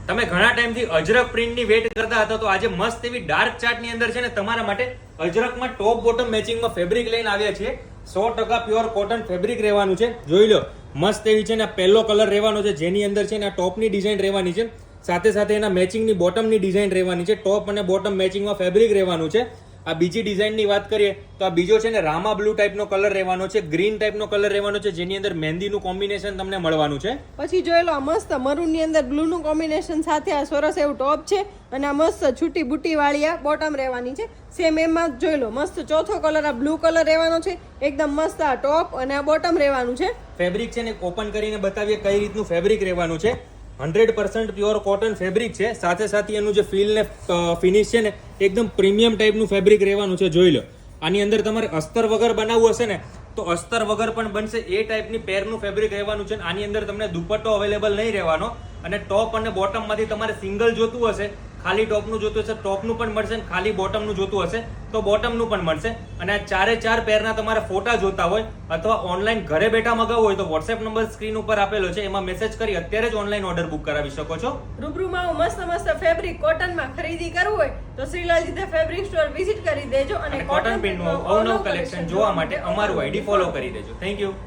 તમે ઘણા ટાઈમથી અજરક પ્રિન્ટની વેટ કરતા હતા, તો આજે મસ્ત એવી ડાર્ક ચાર્ટની અંદર છે ને તમારા માટે અજરકમાં ટોપ બોટમ મેચિંગમાં ફેબ્રિક લઈને આવ્યા છીએ. 100% પ્યોર કોટન ફેબ્રિક રહેવાનું છે. જોઈ લો, મસ્ત એવી છે ને પેલો કલર રહેવાનો છે, જેની અંદર છે ને આ ટોપની ડિઝાઇન રહેવાની છે, સાથે સાથે એના મેચિંગની બોટમની ડિઝાઇન રહેવાની છે. ટોપ અને બોટમ મેચિંગમાં ફેબ્રિક રહેવાનું છે. આ બીજી ડિઝાઇનની વાત કરીએ તો આ બીજો છે ને રામા બ્લુ ટાઈપનો કલર રહેવાનો છે, ગ્રીન ટાઈપનો કલર રહેવાનો છે, જેની અંદર મહેંદીનું કોમ્બિનેશન તમને મળવાનું છે. પછી જોઈ લો, મસ્ત મરૂન ની અંદર બ્લુ નું કોમ્બિનેશન સાથે આ સરસ એવું ટોપ છે, અને આ મસ્ત છૂટી બુટી વાળી આ બોટમ રહેવાની છે. સેમ એમાં જોઈ લો, મસ્ત ચોથો કલર આ બ્લુ કલર રહેવાનો છે, એકદમ મસ્ત આ ટોપ અને આ બોટમ રહેવાનું છે. ફેબ્રિક છે ને ઓપન કરીને બતાવીએ કઈ રીતનું ફેબ્રિક રહેવાનું છે. 100% પ્યોર કોટન ફેબ્રિક છે, સાથે સાથે એનું જે ફીલ ને ફિનિશ છે ને એકદમ પ્રીમિયમ ટાઈપનું ફેબ્રિક રહેવાનું છે. જોઈ લો, આની અંદર તમારે અસ્તર વગર બનાવવું હશે ને તો અસ્તર વગર પણ બનશે, એ ટાઈપની પેરનું ફેબ્રિક રહેવાનું છે. આની અંદર તમને દુપટ્ટો અવેલેબલ નહીં રહેવાનો, અને ટોપ અને બોટમ માંથી તમારે સિંગલ જોતું હશે, ખાલી ટોપનું જોતું હશે ટોપનું પણ મળશે, ખાલી બોટમનું જોતું હશે તો બોટમનું પણ મળશે. અને આ ચારે ચાર પેરના તમારે ફોટા જોતા હોય અથવા ઓનલાઈન ઘરે બેઠા મગાવવું હોય તો વોટ્સએપ નંબર સ્ક્રીન ઉપર આપેલો છે, એમાં મેસેજ કરી અત્યારે જ ઓનલાઈન ઓર્ડર બુક કરાવી શકો છો. રૂબરૂમાં મસ્ત મસ્ત ફેબ્રિક કોટનમાં ખરીદી કરવું હોય તો શ્રીલાલજી ફેબ્રિક સ્ટોર વિઝિટ કરી દેજો, અને કોટન પ્રિન્ટનું અવનવું કલેક્શન જોવા માટે અમારું આઈડી ફોલો કરી દેજો. Thank you.